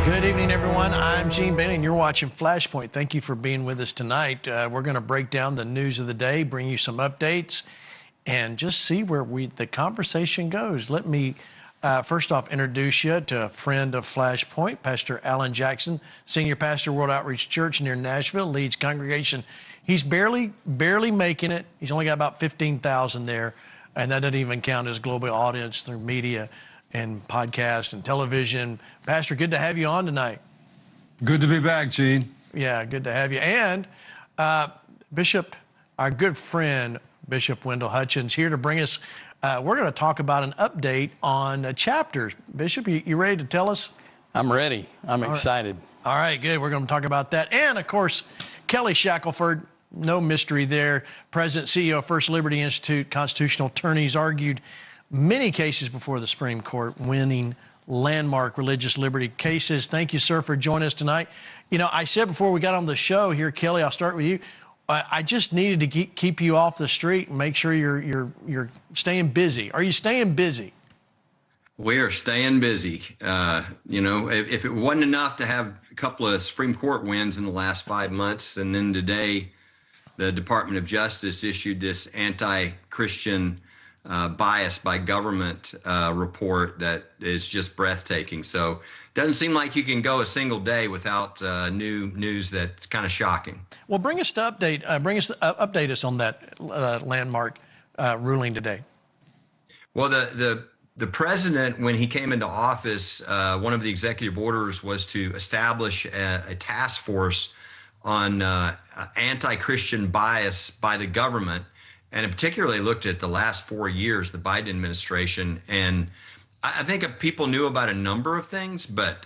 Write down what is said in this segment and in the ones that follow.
Good evening, everyone. I'm Gene Bailey, and you're watching Flashpoint. Thank you for being with us tonight. We're going to break down the news of the day, bring you some updates, and just see where the conversation goes. Let me first off introduce you to a friend of Flashpoint, Pastor Alan Jackson, Senior Pastor, World Outreach Church near Nashville, leads congregation. He's barely making it. He's only got about 15,000 there, and that doesn't even count his global audience through media and podcast and television. Pastor, good to have you on tonight. Good to be back, Gene. Yeah, good to have you. And Bishop, our good friend, Bishop Wendell Hutchins, here to bring us, we're going to talk about an update on chapters. Bishop, you ready to tell us? I'm ready. I'm excited. All right, good. We're going to talk about that. And, of course, Kelly Shackelford, no mystery there, President, CEO of First Liberty Institute, constitutional attorneys, argued many cases before the Supreme Court, winning landmark religious liberty cases. Thank you, sir, for joining us tonight. You know, I said before we got on the show here, Kelly, I'll start with you. I just needed to keep you off the street and make sure you're staying busy. Are you staying busy? We are staying busy. You know, if it wasn't enough to have a couple of Supreme Court wins in the last 5 months, and then today the Department of Justice issued this anti-Christian bias by government report that is just breathtaking. So it doesn't seem like you can go a single day without new news that's kind of shocking. Well, bring us to update us on that landmark ruling today. Well, the president, when he came into office, one of the executive orders was to establish a task force on anti-Christian bias by the government. And it particularly looked at the last 4 years, the Biden administration. And I think people knew about a number of things, but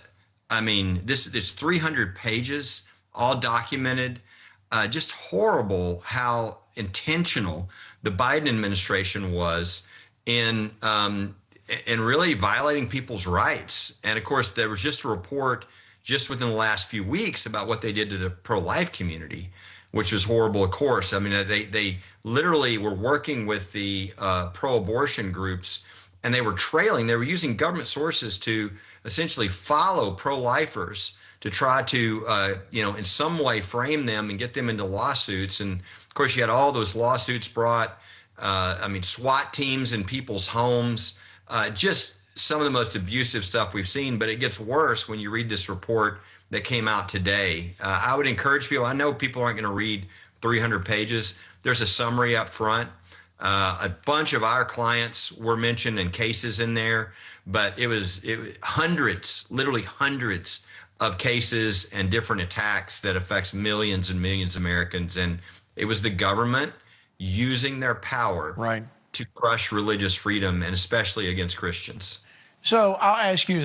I mean, this is 300 pages, all documented. Just horrible how intentional the Biden administration was in really violating people's rights. And of course, there was just a report just within the last few weeks about what they did to the pro-life community, which was horrible, of course. I mean, they literally were working with the pro-abortion groups, and they were using government sources to essentially follow pro-lifers to try to, in some way frame them and get them into lawsuits. And of course, you had all those lawsuits brought, SWAT teams in people's homes, just some of the most abusive stuff we've seen. But it gets worse when you read this report that came out today. I would encourage people, I know people aren't going to read 300 pages. There's a summary up front. A bunch of our clients were mentioned and cases in there, but it was hundreds, literally hundreds of cases and different attacks that affects millions and millions of Americans. And it was the government using their power to crush religious freedom, and especially against Christians. So I'll ask you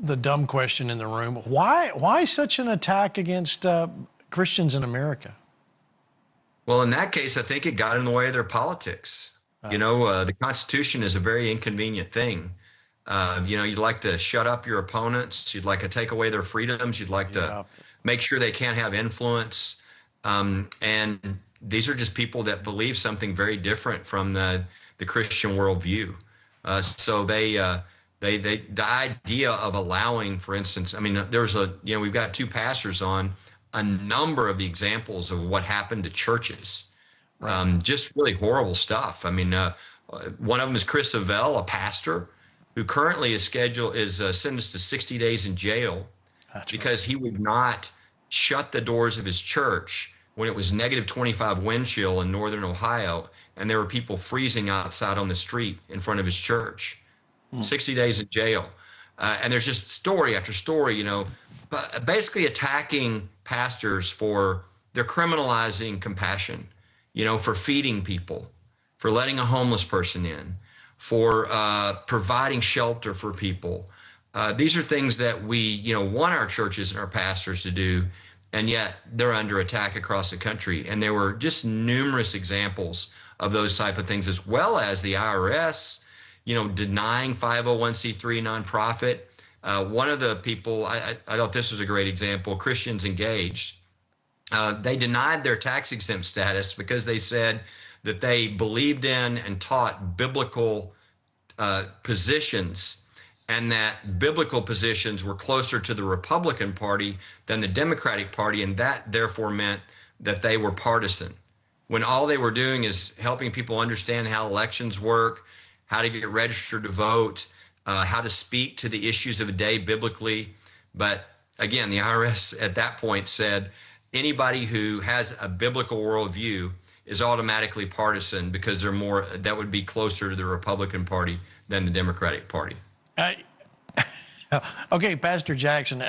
the dumb question in the room. Why such an attack against Christians in America? Well, in that case, I think it got in the way of their politics. The Constitution is a very inconvenient thing. You'd like to shut up your opponents. You'd like to take away their freedoms. You'd like to make sure they can't have influence. And these are just people that believe something very different from the Christian worldview. So the idea of allowing, for instance, I mean, we've got two pastors on a number of the examples of what happened to churches, just really horrible stuff. I mean, one of them is Chris Avell, a pastor who currently is sentenced to 60 days in jail because he would not shut the doors of his church when it was negative 25 wind chill in northern Ohio, and there were people freezing outside on the street in front of his church. 60 days in jail. And there's just story after story, but basically attacking pastors for their criminalizing compassion, for feeding people, for letting a homeless person in, for providing shelter for people. These are things that we, want our churches and our pastors to do, and yet they're under attack across the country. And there were just numerous examples of those type of things, as well as the IRS, denying 501c3 nonprofit. One of the people, I thought this was a great example, Christians Engaged. They denied their tax exempt status because they said that they believed in and taught biblical positions and that biblical positions were closer to the Republican Party than the Democratic Party, and that therefore meant that they were partisan, when all they were doing is helping people understand how elections work, how to get registered to vote, how to speak to the issues of the day biblically. But again, the IRS at that point said anybody who has a biblical worldview is automatically partisan because they're more, that would be closer to the Republican Party than the Democratic Party. Okay, Pastor Jackson,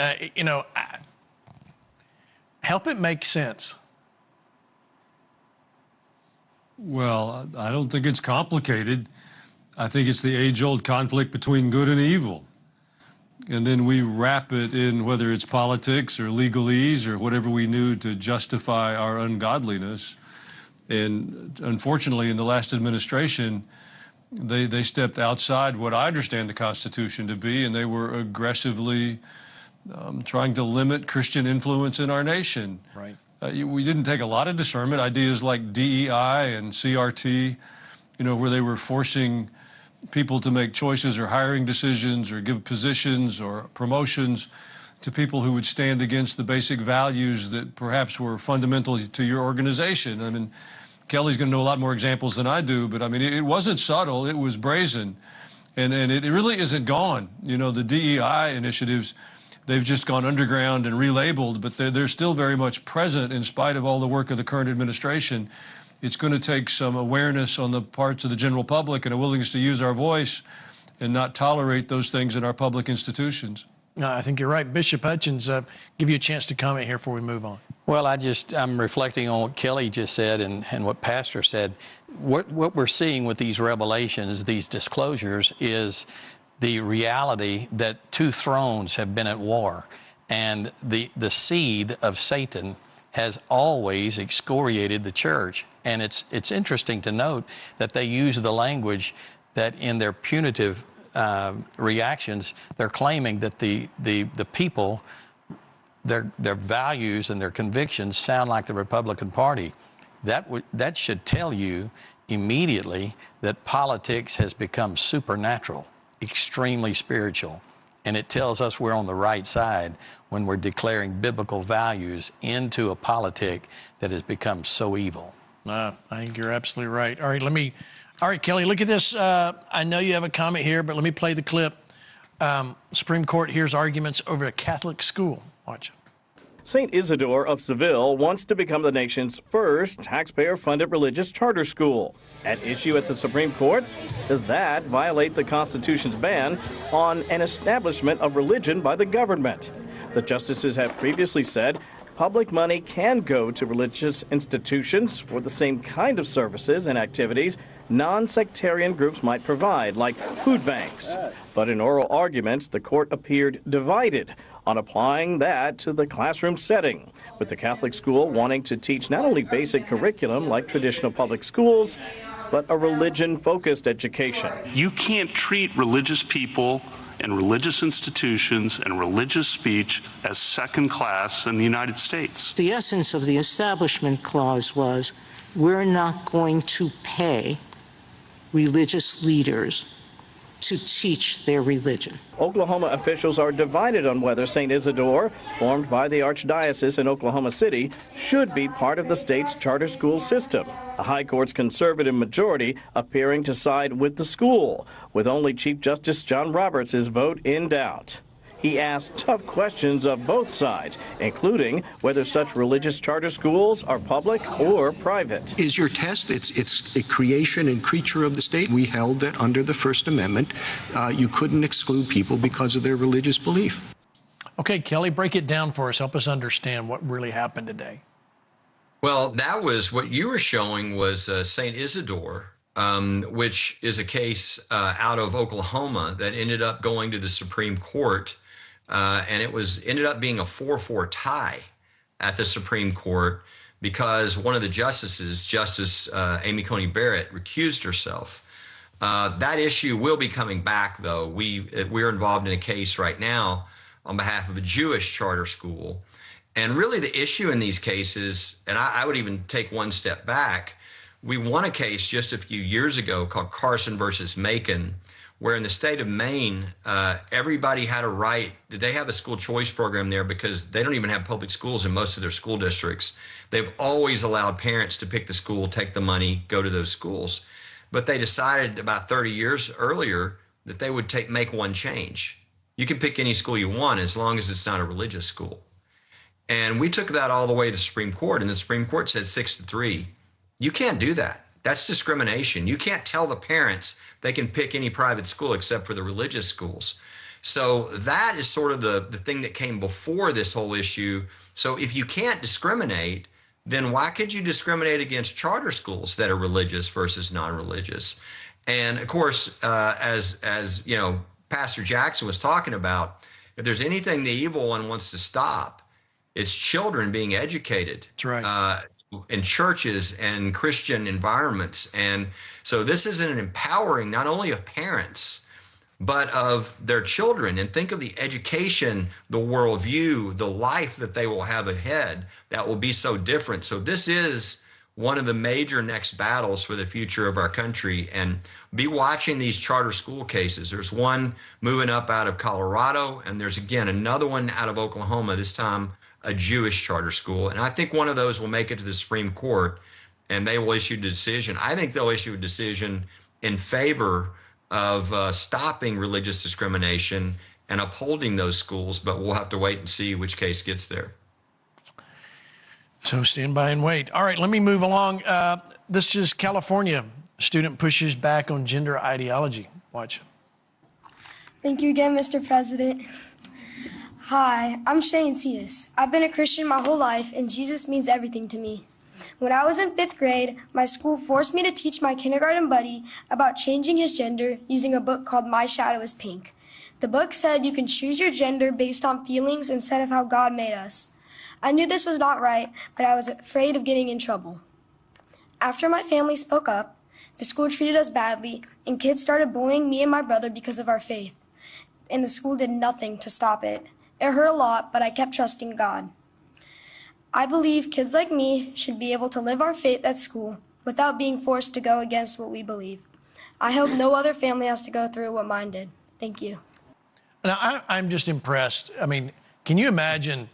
help it make sense. Well, I don't think it's complicated. I think it's the age-old conflict between good and evil. And then we wrap it in, whether it's politics or legalese or whatever we knew to justify our ungodliness. And unfortunately, in the last administration, they stepped outside what I understand the Constitution to be, and they were aggressively trying to limit Christian influence in our nation. Right. We didn't take a lot of discernment. Ideas like DEI and CRT, where they were forcing people to make choices or hiring decisions or give positions or promotions to people who would stand against the basic values that perhaps were fundamental to your organization. I mean, Kelly's going to know a lot more examples than I do, but I mean, it wasn't subtle, it was brazen. And it really isn't gone. The DEI initiatives, they've just gone underground and relabeled, but they're still very much present in spite of all the work of the current administration. It's going to take some awareness on the parts of the general public and a willingness to use our voice and not tolerate those things in our public institutions. No, I think you're right. Bishop Hutchins, give you a chance to comment here before we move on. Well, I'm reflecting on what Kelly just said and what Pastor said. What we're seeing with these revelations, these disclosures, is the reality that two thrones have been at war, and the seed of Satan has always excoriated the church. And it's interesting to note that they use the language that in their punitive reactions, they're claiming that the people, their values and their convictions sound like the Republican Party. That should tell you immediately that politics has become supernatural, extremely spiritual. And it tells us we're on the right side when we're declaring biblical values into a politic that has become so evil. I think you're absolutely right. All right, Kelly, look at this. I know you have a comment here, but let me play the clip. Supreme Court hears arguments over a Catholic school. Watch. St. Isidore of Seville wants to become the nation's first taxpayer-funded religious charter school. At issue at the Supreme Court, does that violate the Constitution's ban on an establishment of religion by the government? The justices have previously said public money can go to religious institutions for the same kind of services and activities non-sectarian groups might provide, like food banks. But in oral arguments, the court appeared divided on applying that to the classroom setting, with the Catholic school wanting to teach not only basic curriculum like traditional public schools, but a religion-focused education. You can't treat religious people and religious institutions and religious speech as second class in the United States. The essence of the Establishment Clause was, we're not going to pay religious leaders to teach their religion. Oklahoma officials are divided on whether St. Isidore, formed by the Archdiocese in Oklahoma City, should be part of the state's charter school system. The High Court's conservative majority appearing to side with the school, with only Chief Justice John Roberts' vote in doubt. He asked tough questions of both sides, including whether such religious charter schools are public or private. Is your test, it's a creation and creature of the state. We held that under the First Amendment, you couldn't exclude people because of their religious belief. Okay, Kelly, break it down for us. Help us understand what really happened today. Well, that was what you were showing was St. Isidore, which is a case out of Oklahoma that ended up going to the Supreme Court. And it ended up being a 4-4 tie at the Supreme Court because one of the justices, Justice Amy Coney Barrett, recused herself. That issue will be coming back, though. We're involved in a case right now on behalf of a Jewish charter school. And really the issue in these cases, and I would even take one step back, we won a case just a few years ago called Carson versus Macon, where in the state of Maine, everybody had a right. They have a school choice program there because they don't even have public schools in most of their school districts. They've always allowed parents to pick the school, take the money, go to those schools. But they decided about 30 years earlier that they would make one change. You can pick any school you want as long as it's not a religious school. And we took that all the way to the Supreme Court, and the Supreme Court said 6-3. You can't do that. That's discrimination. You can't tell the parents they can pick any private school except for the religious schools. So that is sort of the thing that came before this whole issue. So if you can't discriminate, then why could you discriminate against charter schools that are religious versus non-religious? And of course, as you know, Pastor Jackson was talking about, if there's anything the evil one wants to stop, it's children being educated. That's right. In churches and Christian environments. And so this is an empowering not only of parents, but of their children. And think of the education, the worldview, the life that they will have ahead that will be so different. So this is one of the major next battles for the future of our country. And be watching these charter school cases. There's one moving up out of Colorado, and there's again another one out of Oklahoma, this time a Jewish charter school. And I think one of those will make it to the Supreme Court, and they will issue a decision. I think they'll issue a decision in favor of stopping religious discrimination and upholding those schools, but we'll have to wait and see which case gets there. So stand by and wait. All right, let me move along. This is California. Student pushes back on gender ideology. Watch. Thank you again, Mr. President. Hi, I'm Shane Cetus. I've been a Christian my whole life, and Jesus means everything to me. When I was in 5th grade, my school forced me to teach my kindergarten buddy about changing his gender using a book called My Shadow is Pink. The book said you can choose your gender based on feelings instead of how God made us. I knew this was not right, but I was afraid of getting in trouble. After my family spoke up, the school treated us badly, and kids started bullying me and my brother because of our faith. And the school did nothing to stop it. It hurt a lot, but I kept trusting God. I believe kids like me should be able to live our faith at school without being forced to go against what we believe. I hope no other family has to go through what mine did. Thank you. Now, I'm just impressed. I mean, can you imagine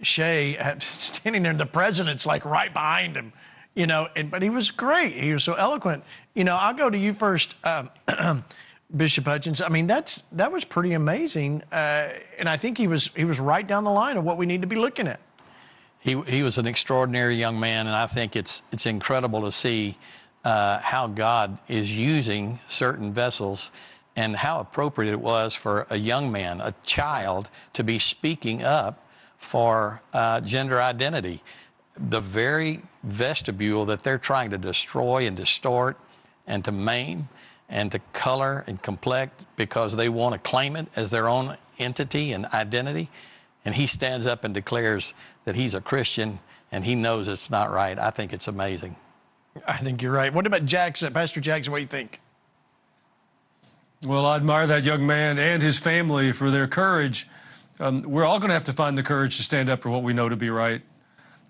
Shay standing there and the president's like right behind him, you know, but he was great. He was so eloquent. You know, I'll go to you first. Bishop Hutchins, I mean, that was pretty amazing, and I think he was right down the line of what we need to be looking at. He was an extraordinary young man, and I think it's incredible to see how God is using certain vessels and how appropriate it was for a young man, a child, to be speaking up for gender identity. The very vestibule that they're trying to destroy and distort and to maim and to color and complex because they want to claim it as their own entity and identity. And he stands up and declares that he's a Christian and he knows it's not right. I think it's amazing. I think you're right. What about Jackson, Pastor Jackson, what do you think? Well, I admire that young man and his family for their courage. We're all going to have to find the courage to stand up for what we know to be right.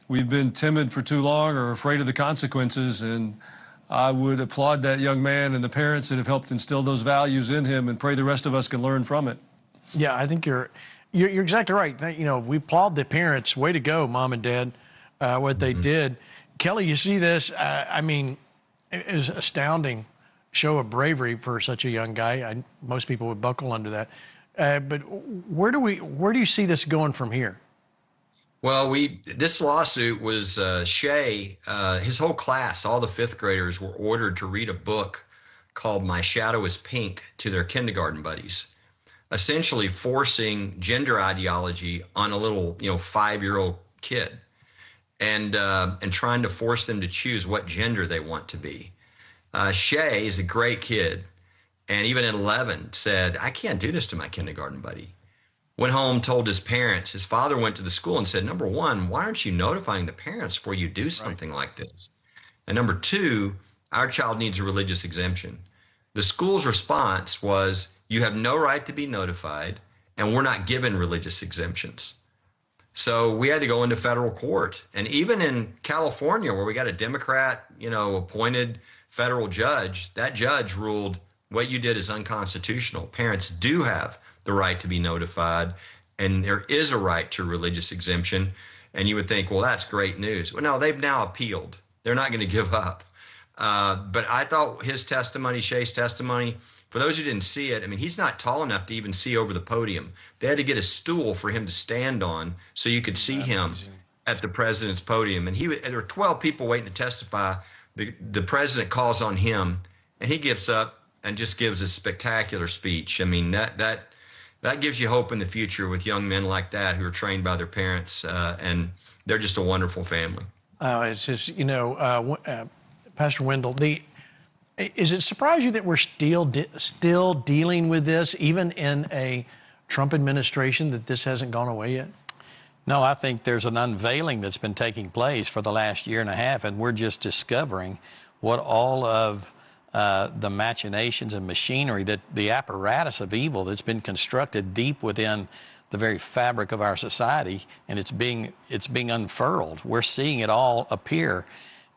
We've been timid for too long or afraid of the consequences, and I would applaud that young man and the parents that have helped instill those values in him and pray the rest of us can learn from it. Yeah, I think you're exactly right. You know, we applaud the parents. Way to go, Mom and Dad, what they did. Kelly, you see this? I mean, it is astounding show of bravery for such a young guy. Most people would buckle under that. But where do you see this going from here? Well, this lawsuit was Shay, his whole class, all the 5th graders were ordered to read a book called My Shadow is Pink to their kindergarten buddies, essentially forcing gender ideology on a little, 5-year-old kid and trying to force them to choose what gender they want to be. Shay is a great kid, and even at 11 said, I can't do this to my kindergarten buddy. Went home, told his parents. His father went to the school and said, number one, why aren't you notifying the parents before you do something like this? And number two, our child needs a religious exemption. The school's response was, you have no right to be notified, and we're not given religious exemptions. So we had to go into federal court. And even in California, where we got a Democrat, appointed federal judge, that judge ruled, what you did is unconstitutional. Parents do have the right to be notified, and there is a right to religious exemption. And you would think, well, that's great news. Well, no, they've now appealed. They're not going to give up. But I thought his testimony, Shay's testimony, for those who didn't see it, I mean, he's not tall enough to even see over the podium. They had to get a stool for him to stand on so you could see him at the president's podium. And there were 12 people waiting to testify. The president calls on him, and he gets up and just gives a spectacular speech. I mean, that gives you hope in the future with young men like that who are trained by their parents, and they're just a wonderful family. It's just, Pastor Wendell, is it surprise you that we're still dealing with this, even in a Trump administration, that this hasn't gone away yet? No, I think there's an unveiling that's been taking place for the last year and a half, and we're just discovering what all of the machinations and machinery, that the apparatus of evil that's been constructed deep within the very fabric of our society, and it's being unfurled. We're seeing it all appear,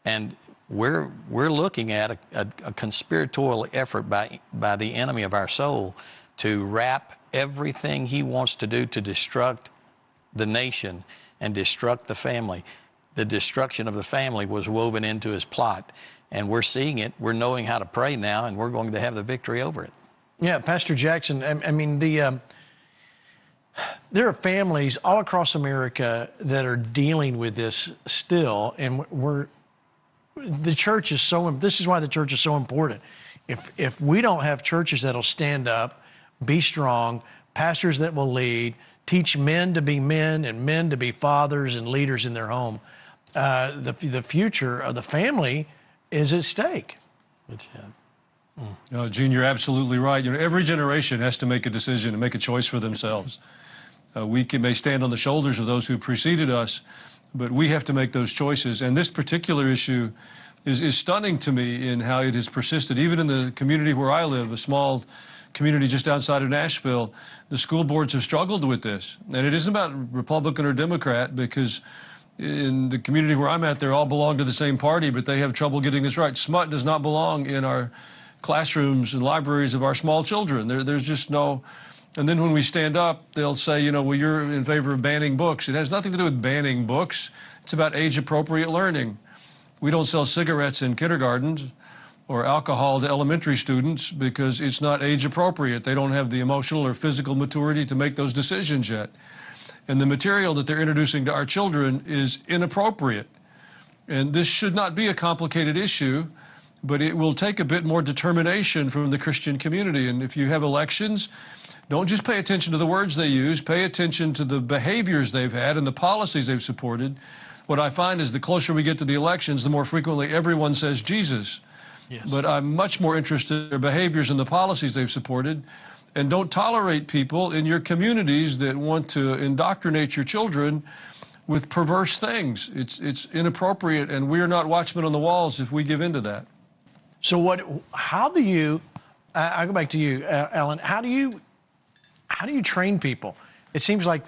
and we're looking at a conspiratorial effort by the enemy of our soul to wrap everything he wants to do to destruct the nation and destruct the family. The destruction of the family was woven into his plot, and we're seeing it. We're knowing how to pray now, and we're going to have the victory over it. Yeah, Pastor Jackson, I mean, there are families all across America that are dealing with this still, and the church is this is why the church is so important. If we don't have churches that'll stand up, be strong, pastors that will lead, teach men to be men and men to be fathers and leaders in their home, the future of the family is at stake. Gene, you're absolutely right. Every generation has to make a decision and make a choice for themselves. We may stand on the shoulders of those who preceded us, but we have to make those choices. And this particular issue is stunning to me in how it has persisted. Even in the community where I live, a small community just outside of Nashville, the school boards have struggled with this. And it isn't about Republican or Democrat, because in the community where I'm at, they all belong to the same party, but they have trouble getting this right. Smut does not belong in our classrooms and libraries of our small children. There's just no... And then when we stand up, they'll say, well, you're in favor of banning books. It has nothing to do with banning books. It's about age-appropriate learning. We don't sell cigarettes in kindergartens or alcohol to elementary students because it's not age-appropriate. They don't have the emotional or physical maturity to make those decisions yet. And the material that they're introducing to our children is inappropriate. And this should not be a complicated issue, but it will take a bit more determination from the Christian community. And if you have elections, don't just pay attention to the words they use, pay attention to the behaviors they've had and the policies they've supported. What I find is the closer we get to the elections, the more frequently everyone says Jesus. Yes. But I'm much more interested in their behaviors and the policies they've supported. And don't tolerate people in your communities that want to indoctrinate your children with perverse things. It's inappropriate, and we are not watchmen on the walls if we give in to that. So how do you, I'll go back to you, Alan, how do you train people? It seems like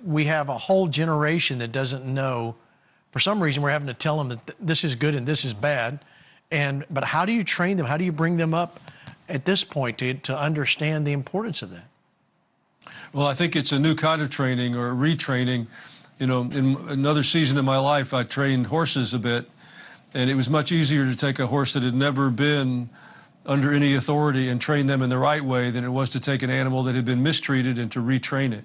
we have a whole generation that doesn't know. For some reason, we're having to tell them that this is good and this is bad. But how do you train them? How do you bring them up at this point to understand the importance of that? Well, I think it's a new kind of training or retraining. In another season of my life, I trained horses a bit, and it was much easier to take a horse that had never been under any authority and train them in the right way than it was to take an animal that had been mistreated and to retrain it.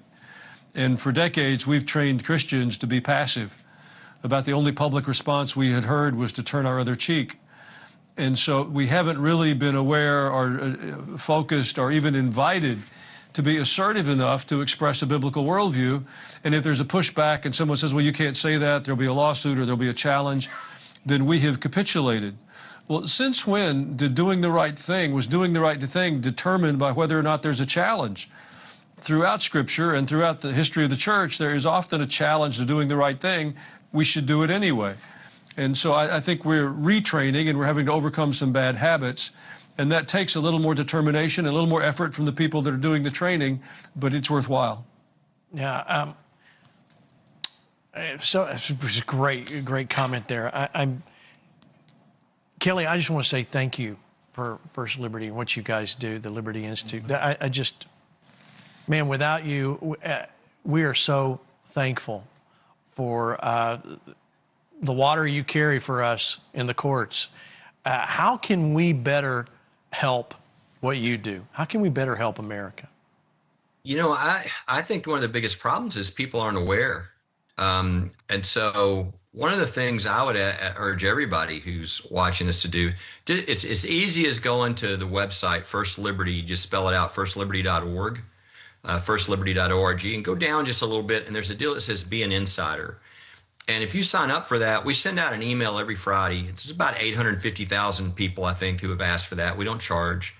And for decades, we've trained Christians to be passive. About the only public response we had heard was to turn our other cheek. And so we haven't really been aware or focused or even invited to be assertive enough to express a biblical worldview. And if there's a pushback and someone says, well, you can't say that, there'll be a lawsuit or there'll be a challenge, then we have capitulated. Well, since when did doing the right thing determined by whether or not there's a challenge? Throughout Scripture and throughout the history of the church, there is often a challenge to doing the right thing. We should do it anyway. And so I think we're retraining and we're having to overcome some bad habits. And that takes a little more determination, a little more effort from the people that are doing the training, but it's worthwhile. Yeah. So it was a great comment there. Kelly, I just want to say thank you for First Liberty and what you guys do, the Liberty Institute. I just, man, without you, we are so thankful for the water you carry for us in the courts. How can we better help what you do? How can we better help America? You know, I think one of the biggest problems is people aren't aware. And so one of the things I would urge everybody who's watching this to do, it's as easy as going to the website, First Liberty, just spell it out, firstliberty.org, firstliberty.org, and go down just a little bit, and there's a deal that says Be an Insider. And if you sign up for that, we send out an email every Friday. It's about 850,000 people, I think, who have asked for that. We don't charge.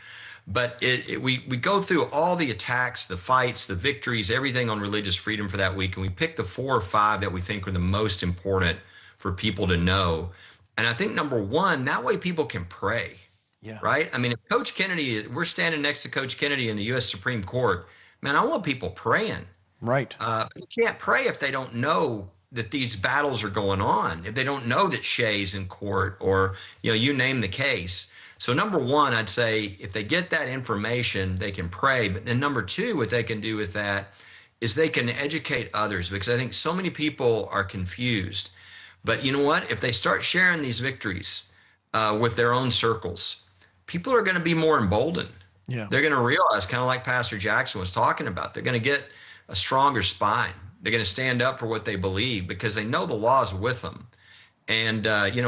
But we go through all the attacks, the fights, the victories, everything on religious freedom for that week. And we pick the 4 or 5 that we think are the most important for people to know. And I think number one, that way people can pray. Yeah. Right? I mean, if Coach Kennedy, we're standing next to Coach Kennedy in the U.S. Supreme Court, man, I want people praying. Right. You can't pray if they don't know that these battles are going on, if they don't know that Shay's in court or, you name the case. So number one, I'd say if they get that information, they can pray. But then number two, what they can do with that is they can educate others, because I think so many people are confused. But you know what? If they start sharing these victories with their own circles, people are going to be more emboldened. Yeah. They're going to realize, kind of like Pastor Jackson was talking about, they're going to get a stronger spine. They're going to stand up for what they believe because they know the law is with them. And,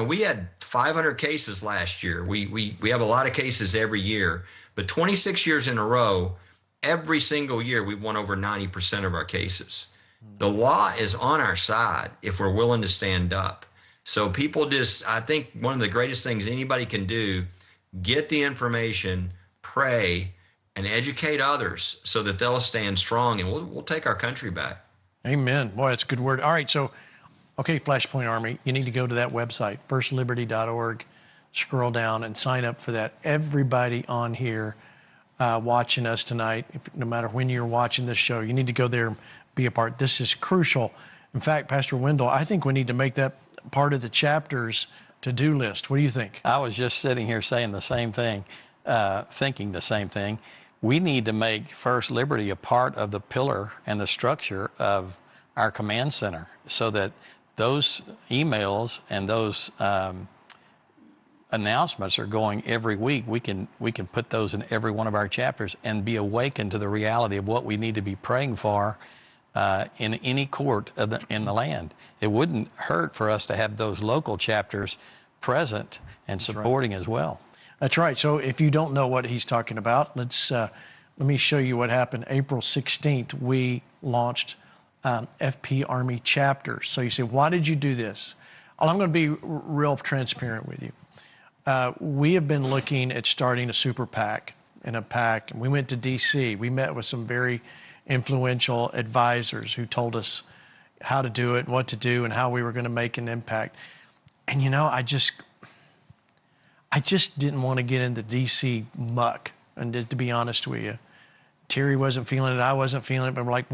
we had 500 cases last year. We have a lot of cases every year, but 26 years in a row, every single year, we've won over 90% of our cases. The law is on our side if we're willing to stand up. So people I think one of the greatest things anybody can do, get the information, pray, and educate others so that they'll stand strong, and we'll take our country back. Amen. Boy, that's a good word. All right, so, okay, FlashPoint Army, you need to go to that website, firstliberty.org, scroll down and sign up for that. Everybody on here watching us tonight, no matter when you're watching this show, you need to go there and be a part. This is crucial. In fact, Pastor Wendell, I think we need to make that part of the chapter's to-do list. What do you think? I was just sitting here saying the same thing, thinking the same thing. We need to make First Liberty a part of the pillar and the structure of our command center so that those emails and those announcements are going every week. We can put those in every one of our chapters and be awakened to the reality of what we need to be praying for in any court in the land. It wouldn't hurt for us to have those local chapters present and supporting as well. That's right. So if you don't know what he's talking about, let me show you what happened. April 16th, we launched FP Army chapters. So you say, why did you do this? Well, I'm going to be real transparent with you. We have been looking at starting a super PAC and a PAC. And we went to D.C. We met with some very influential advisors who told us how to do it and what to do and how we were going to make an impact. And I just didn't want to get into D.C. muck. And to be honest with you, Terry wasn't feeling it, I wasn't feeling it, but we're like,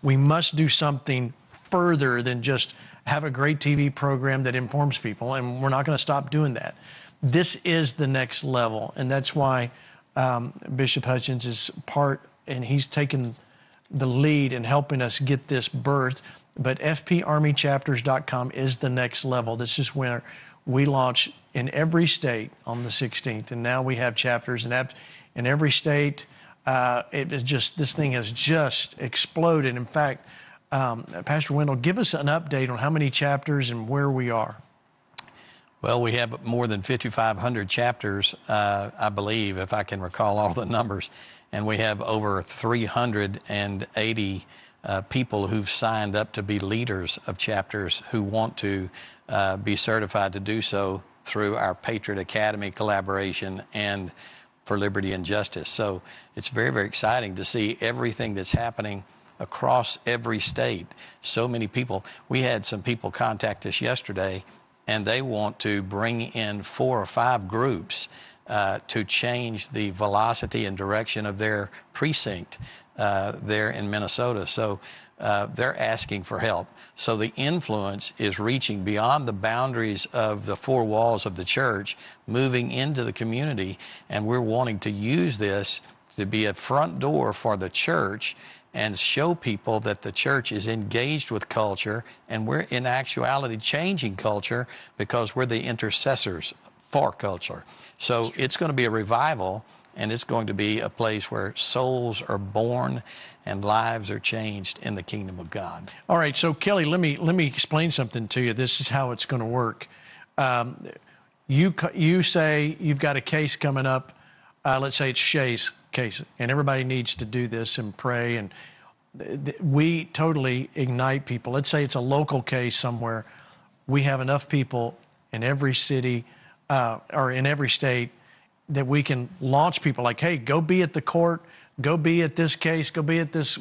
we must do something further than just have a great TV program that informs people, and we're not going to stop doing that. This is the next level, and that's why Bishop Hutchins is part, and he's taken the lead in helping us get this birthed. But fparmychapters.com is the next level. This is where we launch in every state on the 16th, and now we have chapters in every state. This thing has just exploded. In fact, Pastor Wendell, give us an update on how many chapters and where we are. Well, we have more than 5,500 chapters, I believe, if I can recall all the numbers, and we have over 380 people who've signed up to be leaders of chapters who want to be certified to do so through our Patriot Academy collaboration and for Liberty and Justice. So it's very, very exciting to see everything that's happening across every state. So many people. We had some people contact us yesterday, and they want to bring in 4 or 5 groups to change the velocity and direction of their precinct there in Minnesota. So they're asking for help. So the influence is reaching beyond the boundaries of the four walls of the church, moving into the community, and we're wanting to use this to be a front door for the church and show people that the church is engaged with culture, and we're in actuality changing culture because we're the intercessors for culture. So it's going to be a revival, and it's going to be a place where souls are born and lives are changed in the kingdom of God. All right, so Kelly, let me explain something to you. This is how it's going to work. You say you've got a case coming up. Let's say it's Shay's case, and everybody needs to do this and pray, and we totally ignite people. Let's say it's a local case somewhere. We have enough people in every city or in every state that we can launch people like, hey, go be at the court, go be at this case, go be at this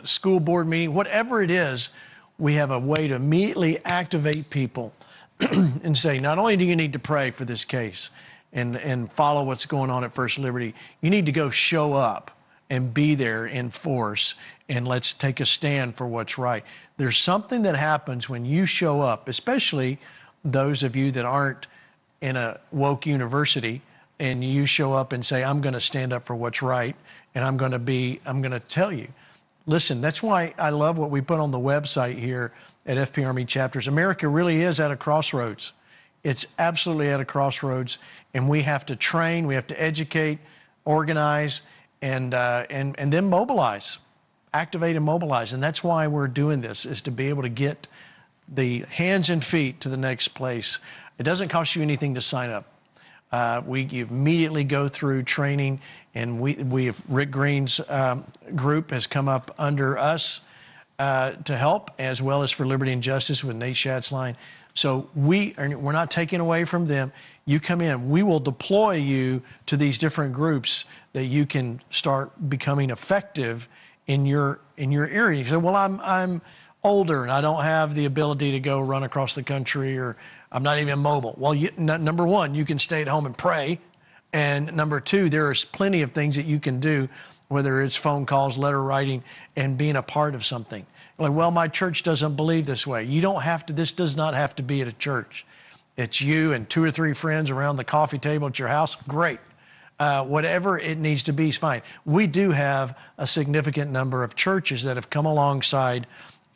school board meeting, whatever it is. We have a way to immediately activate people and say, not only do you need to pray for this case and follow what's going on at First Liberty, you need to go show up and be there in force, and let's take a stand for what's right. There's something that happens when you show up, especially those of you that aren't in a woke university, and you show up and say, I'm going to stand up for what's right, and I'm going to tell you. Listen, that's why I love what we put on the website here at FP Army Chapters. America really is at a crossroads. It's absolutely at a crossroads, and we have to train, we have to educate, organize, and then mobilize, activate and mobilize. And that's why we're doing this, is to be able to get the hands and feet to the next place. It doesn't cost you anything to sign up. You immediately go through training, and Rick Green's group has come up under us to help, as well as for Liberty and Justice with Nate Schatzline. So we're not taking away from them. You come in, we will deploy you to these different groups that you can start becoming effective in your area. You say, well, I'm older and I don't have the ability to go run across the country, or I'm not even mobile. Well, number one, you can stay at home and pray. And number two, there is plenty of things that you can do, whether it's phone calls, letter writing, and being a part of something. Like, well, my church doesn't believe this way. You don't have to, this does not have to be at a church. It's you and 2 or 3 friends around the coffee table at your house. Great. Whatever it needs to be is fine. We do have a significant number of churches that have come alongside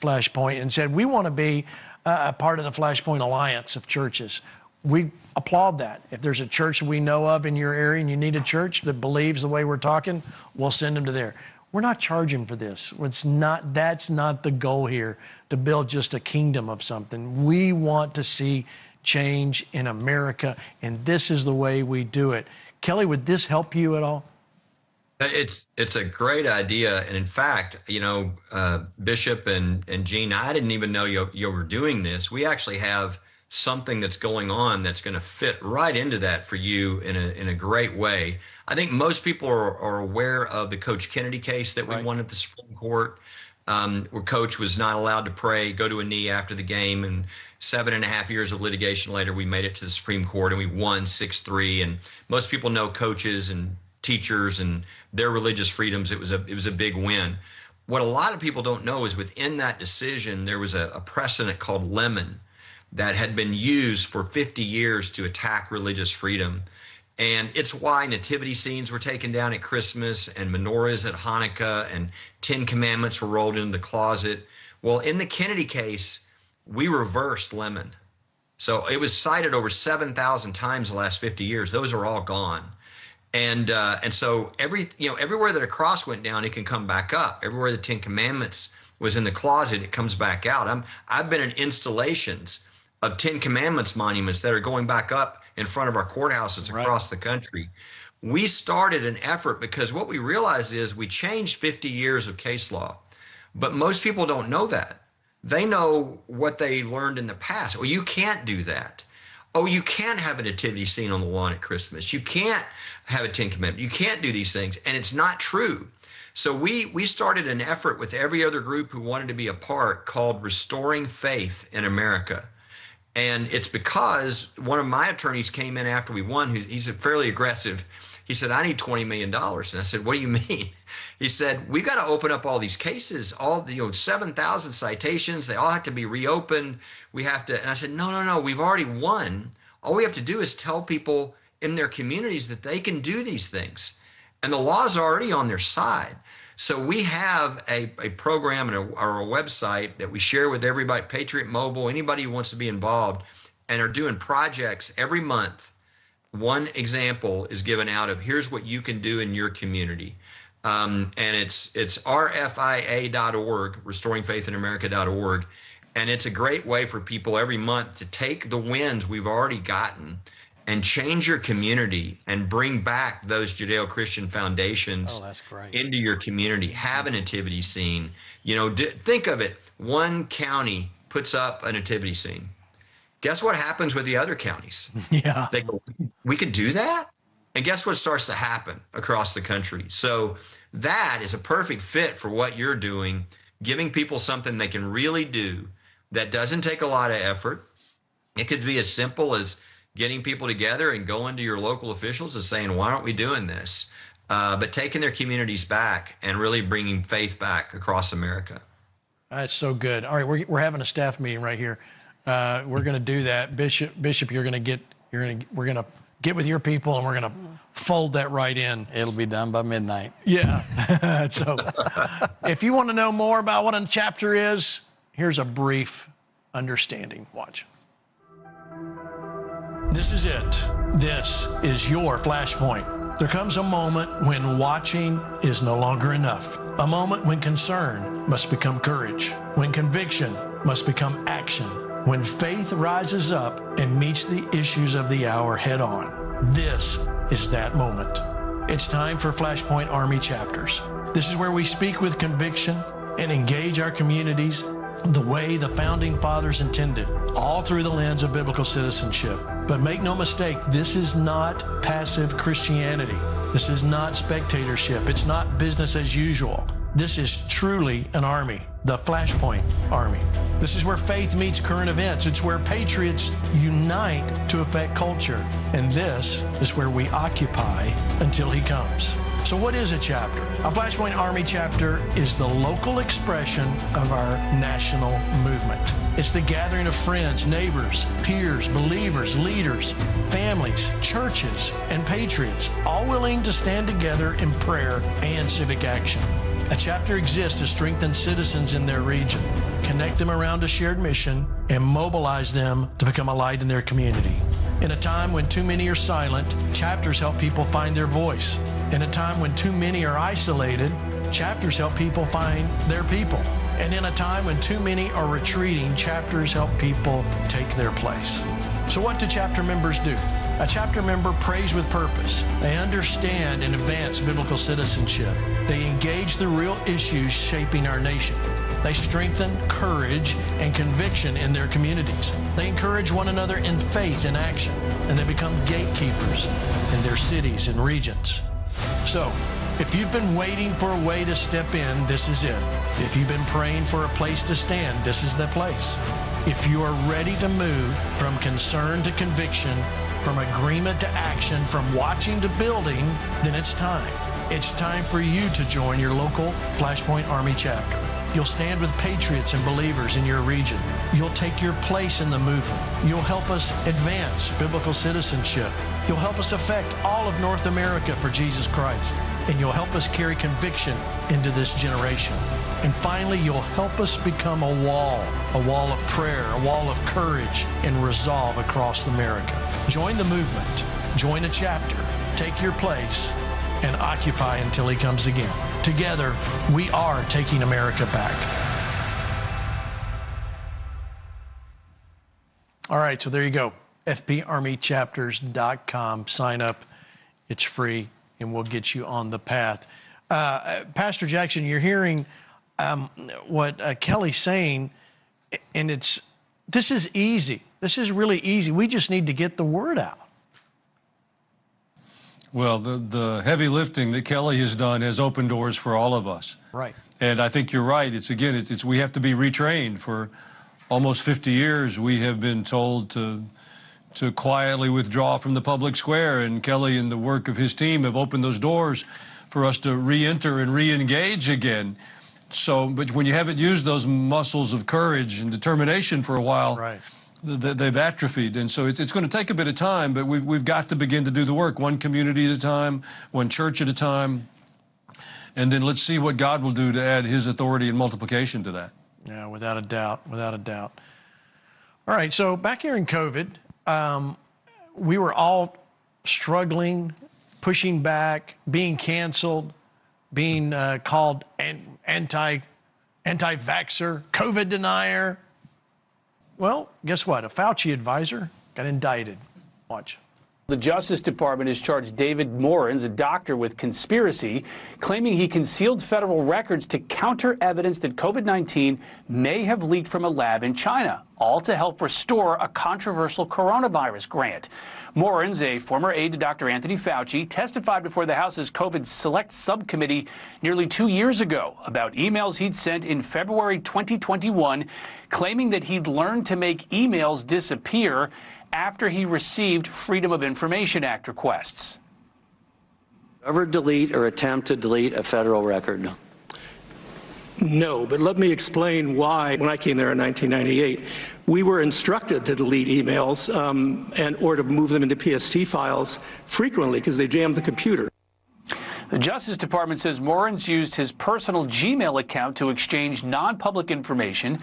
FlashPoint and said, we want to be a part of the FlashPoint Alliance of churches. We applaud that. If there's a church we know of in your area and you need a church that believes the way we're talking, we'll send them to there. We're not charging for this. That's not the goal here, to build just a kingdom of something. We want to see change in America, and this is the way we do it. Kelly, would this help you at all? It's a great idea. And in fact, Bishop and Gene, I didn't even know you were doing this. We actually have something that's going on that's going to fit right into that for you in a great way. I think most people are aware of the Coach Kennedy case that we won at the Supreme Court, where Coach was not allowed to go to a knee after the game. And 7.5 years of litigation later, we made it to the Supreme Court and we won 6-3. And most people know coaches and teachers and their religious freedoms. It was a big win. What a lot of people don't know is within that decision, there was a precedent called Lemon that had been used for 50 years to attack religious freedom. And it's why nativity scenes were taken down at Christmas and menorahs at Hanukkah and 10 Commandments were rolled into the closet. Well, in the Kennedy case, we reversed Lemon. So it was cited over 7,000 times the last 50 years. Those are all gone. And so everywhere that a cross went down, it can come back up. Everywhere the 10 Commandments was in the closet, it comes back out. I've been in installations of 10 Commandments monuments that are going back up in front of our courthouses across the country. We started an effort because what we realized is we changed 50 years of case law, but most people don't know that. They know what they learned in the past. Well, you can't do that. Oh, you can't have a nativity scene on the lawn at Christmas. You can't have a 10 Commandments. You can't do these things. And it's not true. So we started an effort with every other group who wanted to be a part called Restoring Faith in America. And it's because one of my attorneys came in after we won, he's fairly aggressive. He said, I need $20 million. And I said, what do you mean? He said, we've got to open up all these cases, 7,000 citations. They all have to be reopened. We have to. And I said, no, we've already won. All we have to do is tell people in their communities that they can do these things. And the law's already on their side. So we have a program or a website that we share with everybody, Patriot Mobile, anybody who wants to be involved, and are doing projects every month. One example is given out of here's what you can do in your community. And it's rfia.org, restoringfaithinamerica.org. And it's a great way for people every month to take the wins we've already gotten and change your community and bring back those Judeo-Christian foundations into your community. Have a nativity scene. Think of it. One county puts up a nativity scene. Guess what happens with the other counties? Yeah. They go, we could do that? And guess what starts to happen across the country? So that is a perfect fit for what you're doing, giving people something they can really do that doesn't take a lot of effort. It could be as simple as getting people together and going to your local officials and saying, why aren't we doing this? But taking their communities back and really bringing faith back across America. That's so good. All right, we're having a staff meeting right here. We're going to do that. Bishop, we're going to get with your people and we're going to fold that right in. It'll be done by midnight. Yeah. So if you want to know more about what a chapter is, here's a brief understanding. Watch. This is it. This is your flashpoint. There comes a moment when watching is no longer enough. A moment when concern must become courage. When conviction must become action. When faith rises up and meets the issues of the hour head on. This is that moment. It's time for Flashpoint Army chapters. This is where we speak with conviction and engage our communities the way the founding fathers intended, all through the lens of biblical citizenship. But make no mistake, this is not passive Christianity. This is not spectatorship. It's not business as usual. This is truly an army, the Flashpoint Army. This is where faith meets current events. It's where patriots unite to affect culture. And this is where we occupy until he comes. So what is a chapter? A Flashpoint Army chapter is the local expression of our national movement. It's the gathering of friends, neighbors, peers, believers, leaders, families, churches, and patriots, all willing to stand together in prayer and civic action. A chapter exists to strengthen citizens in their region, connect them around a shared mission, and mobilize them to become a light in their community. In a time when too many are silent, chapters help people find their voice. In a time when too many are isolated, chapters help people find their people. And in a time when too many are retreating, chapters help people take their place. So what do chapter members do? A chapter member prays with purpose. They understand and advance biblical citizenship. They engage the real issues shaping our nation. They strengthen courage and conviction in their communities. They encourage one another in faith and action, and they become gatekeepers in their cities and regions. So, if you've been waiting for a way to step in, this is it. If you've been praying for a place to stand, this is the place. If you are ready to move from concern to conviction, from agreement to action, from watching to building, then it's time. It's time for you to join your local Flashpoint Army chapter. You'll stand with patriots and believers in your region. You'll take your place in the movement. You'll help us advance biblical citizenship. You'll help us affect all of North America for Jesus Christ. And you'll help us carry conviction into this generation. And finally, you'll help us become a wall of prayer, a wall of courage and resolve across America. Join the movement, join a chapter, take your place, and occupy until he comes again. Together, we are taking America back. All right, so there you go. FPArmyChapters.com. Sign up. It's free, and we'll get you on the path. Pastor Jackson, you're hearing what Kelly's saying, and this is easy. This is really easy. We just need to get the word out. Well, the heavy lifting that Kelly has done has opened doors for all of us. Right. And I think you're right. It's we have to be retrained for almost 50 years, we have been told to quietly withdraw from the public square, and Kelly and the work of his team have opened those doors for us to re-enter and re-engage again. So, but when you haven't used those muscles of courage and determination for a while, Right. They've atrophied. And so it's going to take a bit of time, but we've got to begin to do the work, one community at a time, one church at a time. And then let's see what God will do to add his authority and multiplication to that. Yeah, without a doubt, without a doubt. All right, so back here in COVID, we were all struggling, pushing back, being canceled, being called anti-vaxxer, COVID denier. Well, guess what? A Fauci advisor got indicted. Watch. The Justice Department has charged David Morins, a doctor, with conspiracy, claiming he concealed federal records to counter evidence that COVID-19 may have leaked from a lab in China, all to help restore a controversial coronavirus grant. Morins, a former aide to Dr. Anthony Fauci, testified before the House's COVID Select Subcommittee nearly 2 years ago about emails he'd sent in February 2021, claiming that he'd learned to make emails disappear after he received Freedom of Information Act requests. Ever delete or attempt to delete a federal record? No, but let me explain why. When I came there in 1998, we were instructed to delete emails or to move them into PST files frequently because they jammed the computer. The Justice Department says Morins used his personal Gmail account to exchange non-public information.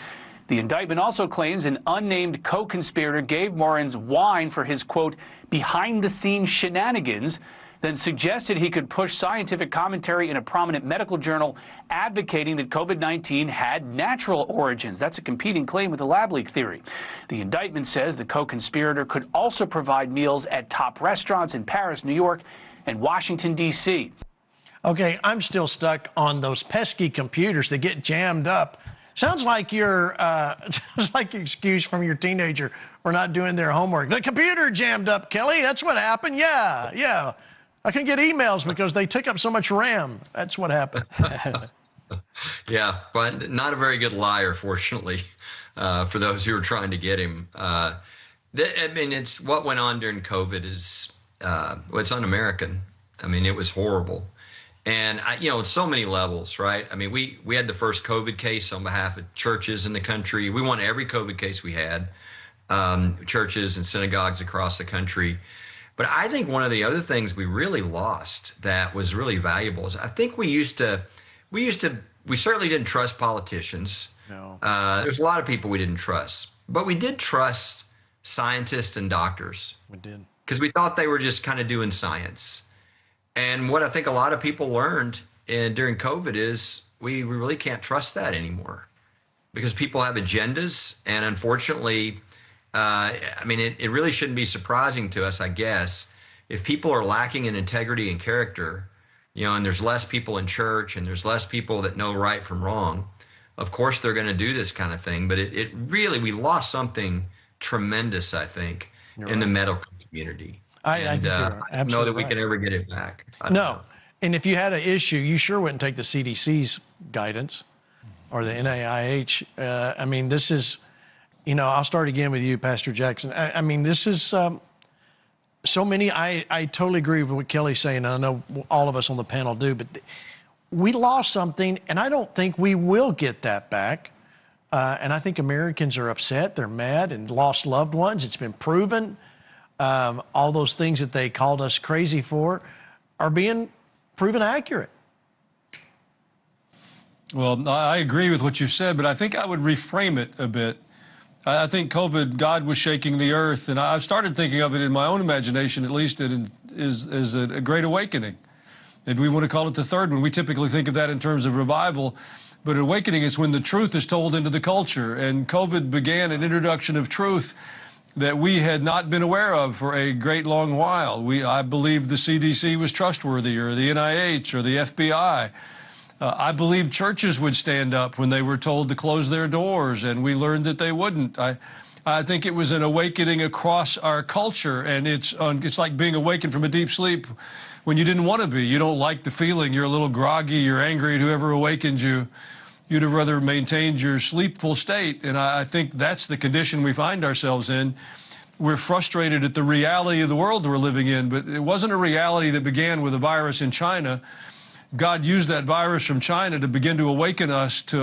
The indictment also claims an unnamed co-conspirator gave Morins wine for his, quote, behind-the-scenes shenanigans, then suggested he could push scientific commentary in a prominent medical journal advocating that COVID-19 had natural origins. That's a competing claim with the lab leak theory. The indictment says the co-conspirator could also provide meals at top restaurants in Paris, New York, and Washington, D.C. Okay, I'm still stuck on those pesky computers that get jammed up. Sounds like your excuse from your teenager for not doing their homework. The computer jammed up, Kelly. That's what happened. Yeah. I can get emails because they took up so much RAM. That's what happened. Yeah, but not a very good liar, fortunately, for those who are trying to get him. I mean, it's what went on during COVID is it's un-American. I mean, it was horrible. And, so many levels, right? I mean, we had the first COVID case on behalf of churches in the country. We won every COVID case we had, churches and synagogues across the country. But I think one of the other things we really lost that was really valuable is I think we certainly didn't trust politicians. No. There's a lot of people we didn't trust, but we did trust scientists and doctors. We did. Because we thought they were just kind of doing science. And what I think a lot of people learned during COVID is we really can't trust that anymore because people have agendas. And unfortunately, it really shouldn't be surprising to us, I guess, if people are lacking in integrity and character, and there's less people in church and there's less people that know right from wrong. Of course, they're going to do this kind of thing. But it really, we lost something tremendous, I think, in the medical community. I think you're absolutely I don't know that we right. can ever get it back. No. And if you had an issue, you sure wouldn't take the CDC's guidance or the NIH. This is, I'll start again with you, Pastor Jackson. This is so many. I totally agree with what Kelly's saying. And I know all of us on the panel do, but we lost something, and I don't think we will get that back. And I think Americans are upset. They're mad and lost loved ones. It's been proven. All those things that they called us crazy for are being proven accurate. Well, I agree with what you said, but I think I would reframe it a bit. I think COVID, God was shaking the earth, and I've started thinking of it in my own imagination, at least, as a great awakening. And we want to call it the third one. We typically think of that in terms of revival, but awakening is when the truth is told into the culture, and COVID began an introduction of truth that we had not been aware of for a great long while. I believed the CDC was trustworthy, or the NIH, or the FBI. I believed churches would stand up when they were told to close their doors, and we learned that they wouldn't. I think it was an awakening across our culture, and it's like being awakened from a deep sleep when you didn't want to be. You don't like the feeling. You're a little groggy. You're angry at whoever awakened you. you'd have rather maintained your sleepful state. And I think that's the condition we find ourselves in. We're frustrated at the reality of the world we're living in, but it wasn't a reality that began with a virus in China. God used that virus from China to begin to awaken us to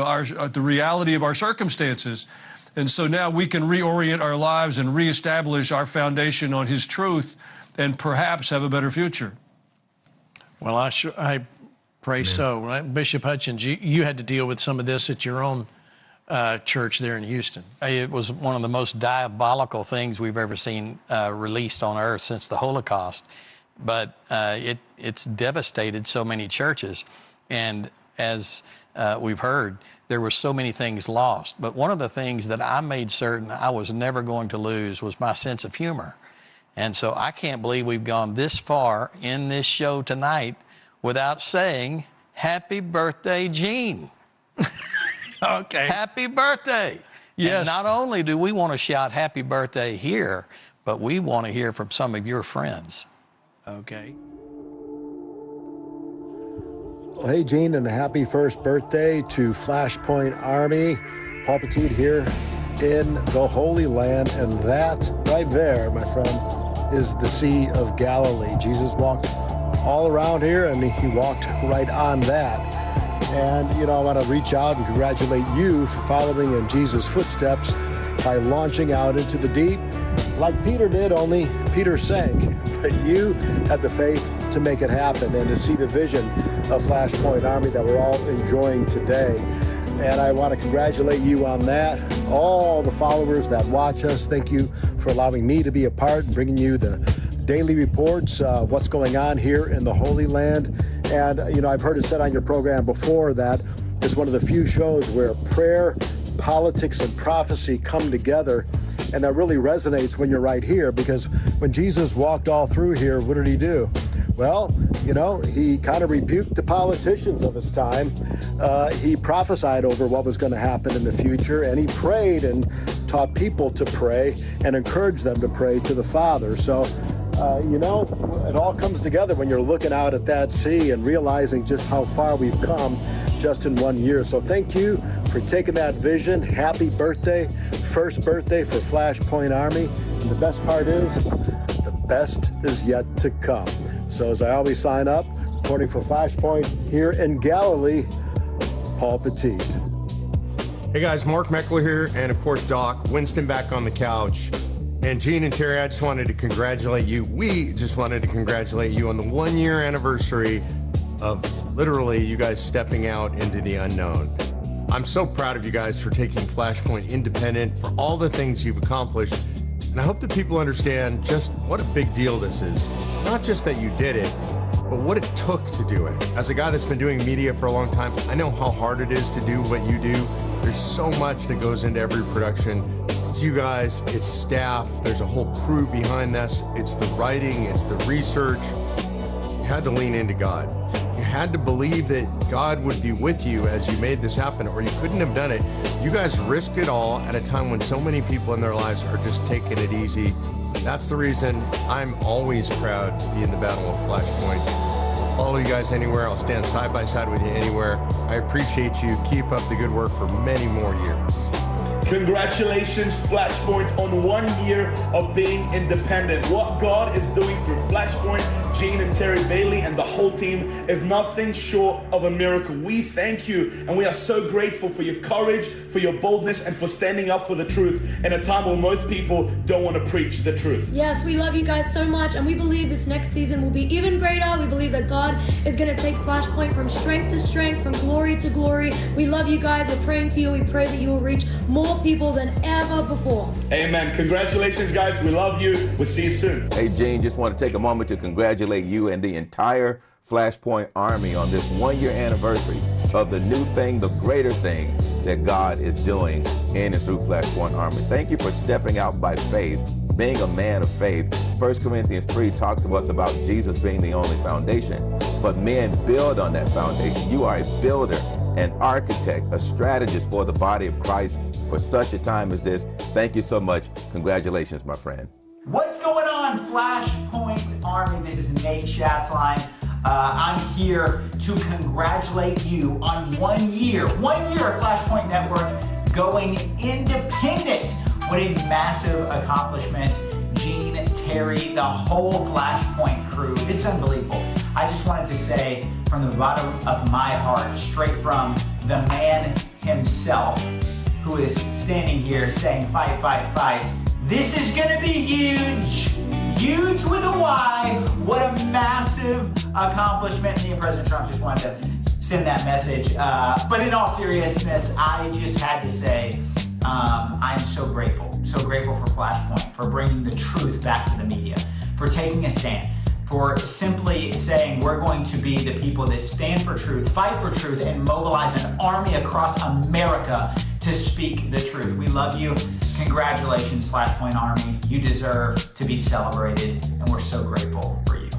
the reality of our circumstances. And so now we can reorient our lives and reestablish our foundation on His truth and perhaps have a better future. Well, I pray so. Bishop Hutchins, you had to deal with some of this at your own church there in Houston. It was one of the most diabolical things we've ever seen released on earth since the Holocaust. But it's devastated so many churches. And as we've heard, there were so many things lost. But one of the things that I made certain I was never going to lose was my sense of humor. And so I can't believe we've gone this far in this show tonight without saying, happy birthday, Gene. Okay. Happy birthday. Yes. And not only do we want to shout happy birthday here, but we want to hear from some of your friends. Okay. Well, hey, Gene, and a happy first birthday to FlashPoint Army. Paul Petit here in the Holy Land, and that right there, my friend, is the Sea of Galilee. Jesus walked all around here, and He walked right on that. And, you know, I want to reach out and congratulate you for following in Jesus' footsteps by launching out into the deep like Peter did, only Peter sank. But you had the faith to make it happen and to see the vision of FlashPoint Army that we're all enjoying today. And I want to congratulate you on that. All the followers that watch us, thank you for allowing me to be a part and bringing you the daily reports, what's going on here in the Holy Land. And, you know, I've heard it said on your program before that it's one of the few shows where prayer, politics, and prophecy come together. And that really resonates when you're right here, because when Jesus walked all through here, what did He do? Well, you know, He kind of rebuked the politicians of His time. He prophesied over what was going to happen in the future, and He prayed and taught people to pray and encouraged them to pray to the Father. So, you know, it all comes together when you're looking out at that sea and realizing just how far we've come just in 1 year. So thank you for taking that vision. Happy birthday, first birthday for FlashPoint Army. And the best part is, the best is yet to come. So as I always sign up, reporting for FlashPoint here in Galilee, Paul Petit. Hey guys, Mark Meckler here, and of course Doc, Winston back on the couch. And Gene and Terry, I just wanted to congratulate you. We just wanted to congratulate you on the 1 year anniversary of literally you guys stepping out into the unknown. I'm so proud of you guys for taking FlashPoint independent, for all the things you've accomplished. And I hope that people understand just what a big deal this is. Not just that you did it, but what it took to do it. As a guy that's been doing media for a long time, I know how hard it is to do what you do. There's so much that goes into every production. It's you guys, it's staff, there's a whole crew behind this. It's the writing, it's the research. You had to lean into God. You had to believe that God would be with you as you made this happen, or you couldn't have done it. You guys risked it all at a time when so many people in their lives are just taking it easy. That's the reason I'm always proud to be in the Battle of FlashPoint. I'll follow you guys anywhere. I'll stand side by side with you anywhere. I appreciate you. Keep up the good work for many more years. Congratulations, FlashPoint, on 1 year of being independent. What God is doing through FlashPoint, Gene and Terry Bailey, and the whole team is nothing short of a miracle. We thank you, and we are so grateful for your courage, for your boldness, and for standing up for the truth in a time when most people don't want to preach the truth. Yes, we love you guys so much, and we believe this next season will be even greater. We believe that God is going to take FlashPoint from strength to strength, from glory to glory. We love you guys. We're praying for you. We pray that you will reach more people than ever before. Amen. Congratulations, guys. We love you. We'll see you soon. Hey, Gene, just want to take a moment to congratulate you and the entire FlashPoint Army on this 1 year anniversary of the new thing, the greater thing that God is doing in and through FlashPoint Army. Thank you for stepping out by faith, being a man of faith. 1 Corinthians 3 talks to us about Jesus being the only foundation, but men build on that foundation. You are a builder, an architect, a strategist for the body of Christ for such a time as this. Thank you so much. Congratulations, my friend. What's going on, FlashPoint Army? This is Nate Schatzline. I'm here to congratulate you on 1 year of FlashPoint Network going independent. What a massive accomplishment. Gene, Terry, the whole FlashPoint crew. It's unbelievable. I just wanted to say from the bottom of my heart, straight from the man himself, who is standing here saying, fight, fight, fight. This is gonna be huge. Huge with a Y. What a massive accomplishment. Me and President Trump just wanted to send that message. But in all seriousness, I just had to say, I'm so grateful for FlashPoint, for bringing the truth back to the media, for taking a stand, for simply saying we're going to be the people that stand for truth, fight for truth, and mobilize an army across America to speak the truth. We love you. Congratulations, FlashPoint Army. You deserve to be celebrated, and we're so grateful for you.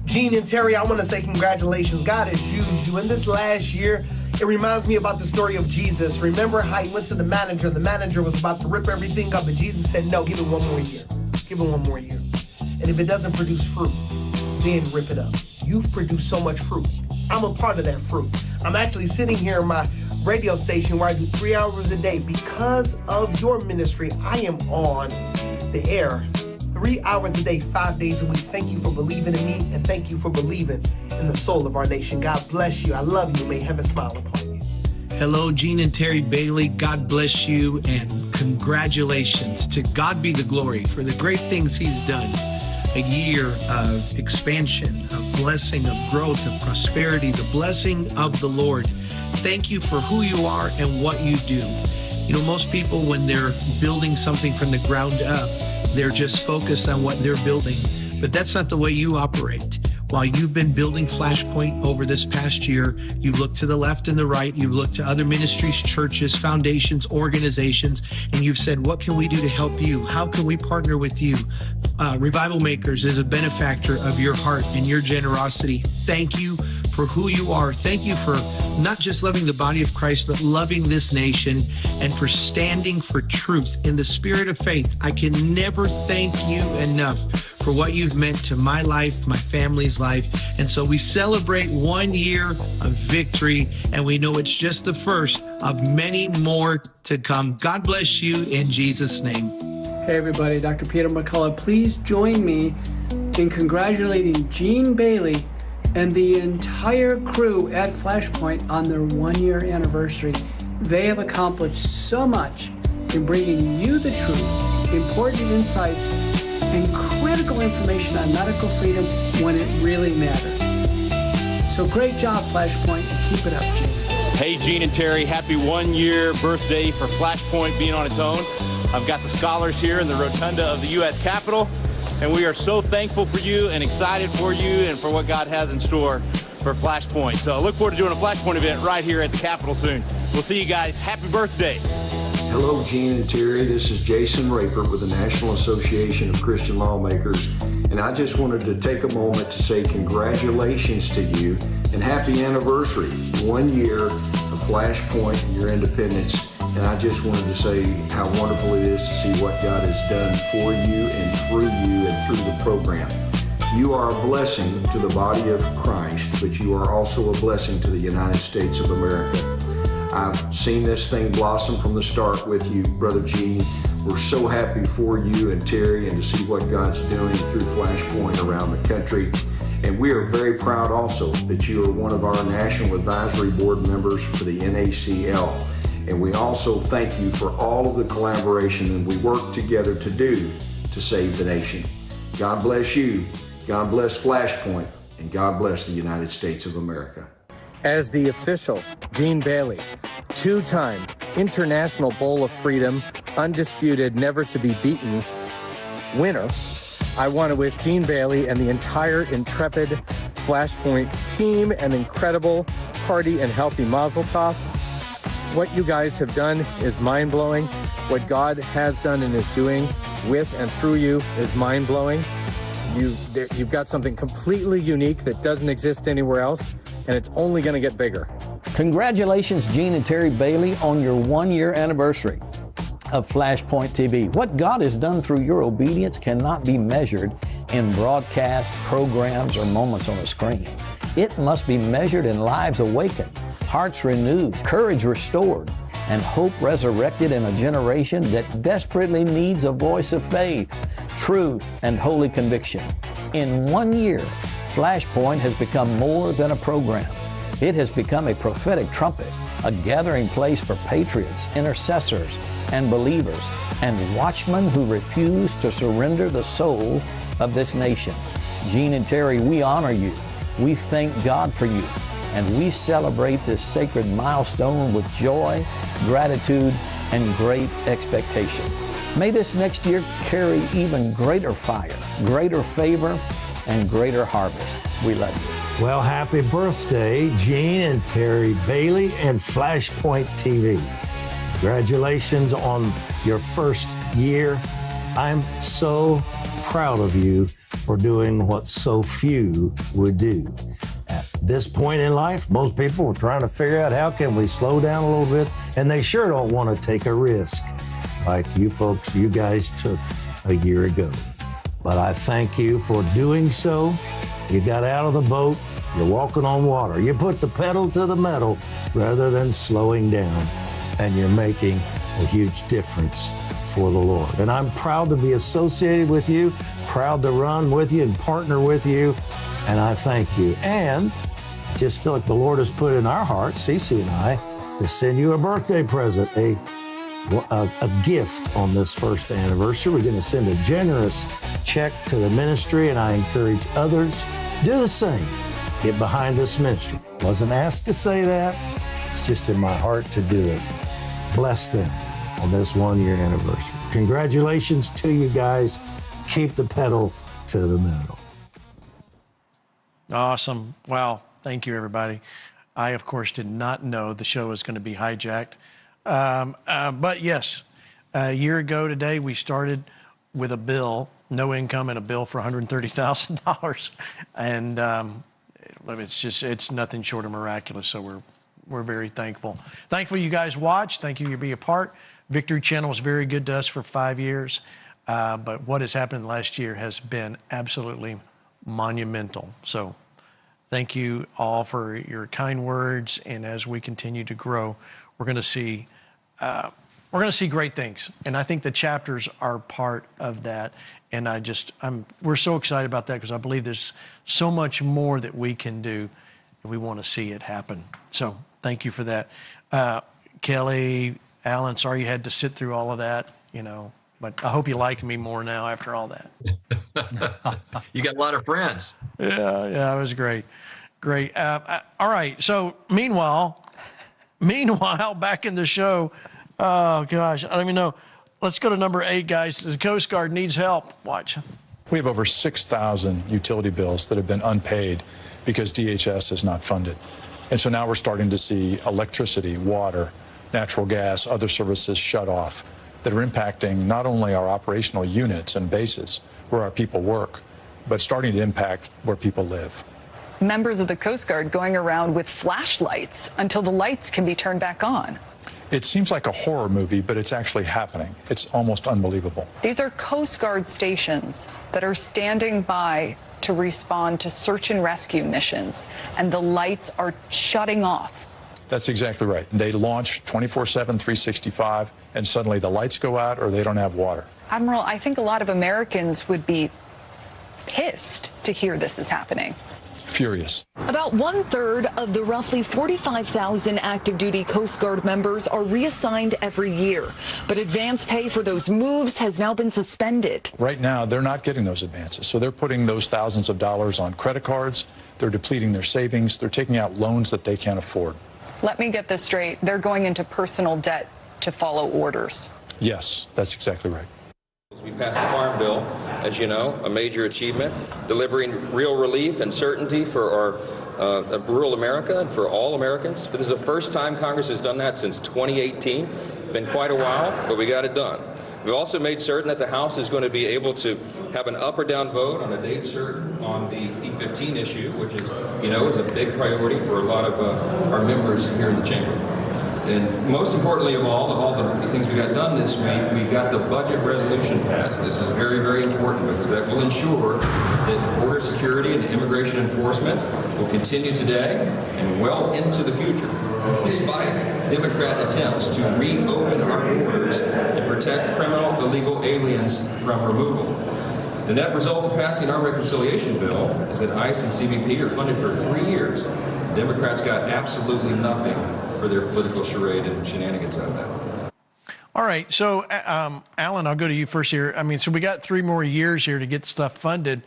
Gene and Terry, I want to say congratulations. God has used you in this last year. It reminds me about the story of Jesus. Remember how he went to the manager. The manager was about to rip everything up, and Jesus said, no, give it 1 more year. Give it 1 more year. And if it doesn't produce fruit, then rip it up. You've produced so much fruit. I'm a part of that fruit. I'm actually sitting here in my radio station where I do 3 hours a day. Because of your ministry, I am on the air 3 hours a day, 5 days a week. Thank you for believing in me, and thank you for believing in the soul of our nation. God bless you. I love you. May heaven smile upon you. Hello, Gene and Terry Bailey. God bless you, and congratulations. To God be the glory for the great things he's done. A year of expansion, of blessing, of growth, of prosperity, the blessing of the Lord. Thank you for who you are and what you do. You know, most people, when they're building something from the ground up, they're just focused on what they're building. But that's not the way you operate. While you've been building FlashPoint over this past year, you've looked to the left and the right, you've looked to other ministries, churches, foundations, organizations, and you've said, what can we do to help you? How can we partner with you? Revival Makers is a benefactor of your heart and your generosity. Thank you for who you are. Thank you for not just loving the body of Christ, but loving this nation, and for standing for truth in the spirit of faith. I can never thank you enough for what you've meant to my life, my family's life. And so we celebrate 1 year of victory, and we know it's just the first of many more to come. God bless you in Jesus' name. Hey everybody, Dr. Peter McCullough. Please join me in congratulating Gene Bailey and the entire crew at FlashPoint on their 1 year anniversary. They have accomplished so much in bringing you the truth, important insights, and critical information on medical freedom when it really matters. So great job, FlashPoint, and keep it up, Gene. Hey, Gene and Terry, happy 1 year birthday for FlashPoint being on its own. I've got the scholars here in the rotunda of the U.S. Capitol, and we are so thankful for you and excited for you and for what God has in store for FlashPoint. So I look forward to doing a FlashPoint event right here at the Capitol soon. We'll see you guys. Happy birthday. Hello, Gene and Terry. This is Jason Raper with the National Association of Christian Lawmakers, and I just wanted to take a moment to say congratulations to you and happy anniversary. 1 year of FlashPoint and your independence, and I just wanted to say how wonderful it is to see what God has done for you and through the program. You are a blessing to the body of Christ, but you are also a blessing to the United States of America. I've seen this thing blossom from the start with you, Brother Gene. We're so happy for you and Terry and to see what God's doing through FlashPoint around the country. And we are very proud also that you are one of our National Advisory Board members for the NACL. And we also thank you for all of the collaboration that we work together to do to save the nation. God bless you, God bless FlashPoint, and God bless the United States of America. As the official Gene Bailey, two-time International Bowl of Freedom, undisputed, never to be beaten winner, I want to wish Gene Bailey and the entire intrepid FlashPoint team an incredible, hearty, and healthy Mazel Tov. What you guys have done is mind-blowing. What God has done and is doing with and through you is mind-blowing. You've got something completely unique that doesn't exist anywhere else, and it's only going to get bigger. Congratulations, Gene and Terry Bailey, on your 1 year anniversary of FlashPoint TV. What God has done through your obedience cannot be measured in broadcast, programs, or moments on a screen. It must be measured in lives awakened, hearts renewed, courage restored, and hope resurrected in a generation that desperately needs a voice of faith, truth, and holy conviction. In 1 year, FlashPoint has become more than a program. It has become a prophetic trumpet, a gathering place for patriots, intercessors, and believers, and watchmen who refuse to surrender the soul of this nation. Gene and Terry, we honor you. We thank God for you. And we celebrate this sacred milestone with joy, gratitude, and great expectation. May this next year carry even greater fire, greater favor, and greater harvest. We love you. Well, happy birthday, Gene and Terry Bailey and FlashPoint TV. Congratulations on your first year. I'm so proud of you for doing what so few would do. At this point in life, most people are trying to figure out how can we slow down a little bit, and they sure don't want to take a risk like you folks, you guys took a year ago. But I thank you for doing so. You got out of the boat, you're walking on water. You put the pedal to the metal rather than slowing down, and you're making a huge difference for the Lord. And I'm proud to be associated with you, proud to run with you and partner with you, and I thank you. And I just feel like the Lord has put in our hearts, Cece and I, to send you a birthday present, a gift on this first anniversary. We're going to send a generous check to the ministry, and I encourage others, do the same. Get behind this ministry. Wasn't asked to say that. It's just in my heart to do it. Bless them on this 1 year anniversary. Congratulations to you guys. Keep the pedal to the metal. Awesome. Wow. Thank you, everybody. I, of course, did not know the show was going to be hijacked. But yes, a year ago today, we started with a bill, no income, and a bill for $130,000. And it's nothing short of miraculous. So we're very thankful. Thankful you guys watch. Thank you for being a part. Victory Channel was very good to us for 5 years. But what has happened last year has been absolutely monumental. So thank you all for your kind words. And as we continue to grow, we're going to see great things. And I think the chapters are part of that. And we're so excited about that because I believe there's so much more that we can do, and we want to see it happen. So thank you for that. Kelly, Alan, sorry you had to sit through all of that, but I hope you like me more now after all that. You got a lot of friends. Yeah, it was great. Great. All right. So meanwhile, back in the show, oh gosh, I don't even know. Let's go to number 8, guys. The Coast Guard needs help. Watch. We have over 6,000 utility bills that have been unpaid because DHS is not funded. And so now we're starting to see electricity, water, natural gas, other services shut off that are impacting not only our operational units and bases where our people work, but starting to impact where people live. Members of the Coast Guard going around with flashlights until the lights can be turned back on. It seems like a horror movie, but it's actually happening. It's almost unbelievable. These are Coast Guard stations that are standing by to respond to search and rescue missions, and the lights are shutting off. That's exactly right. They launch 24/7, 365, and suddenly the lights go out or they don't have water. Admiral, I think a lot of Americans would be pissed to hear this is happening. Furious. About 1/3 of the roughly 45,000 active duty Coast Guard members are reassigned every year. But advance pay for those moves has now been suspended. Right now, they're not getting those advances. So they're putting those thousands of dollars on credit cards. They're depleting their savings. They're taking out loans that they can't afford. Let me get this straight. They're going into personal debt to follow orders. Yes, that's exactly right. We passed the Farm Bill, as you know, a major achievement, delivering real relief and certainty for our rural America and for all Americans. This is the first time Congress has done that since 2018. It's been quite a while, but we got it done. We've also made certain that the House is going to be able to have an up or down vote on a date certain on the E-15 issue, which is, is a big priority for a lot of our members here in the chamber. And most importantly of all the things we got done this week, we got the budget resolution passed. This is very, very important because that will ensure that border security and immigration enforcement will continue today and well into the future, despite Democrat attempts to reopen our borders and protect criminal illegal aliens from removal. The net result of passing our reconciliation bill is that ICE and CBP are funded for 3 years. Democrats got absolutely nothing for their political charade and shenanigans out of that. All right, so Alan, I'll go to you first here. I mean, so we got 3 more years here to get stuff funded.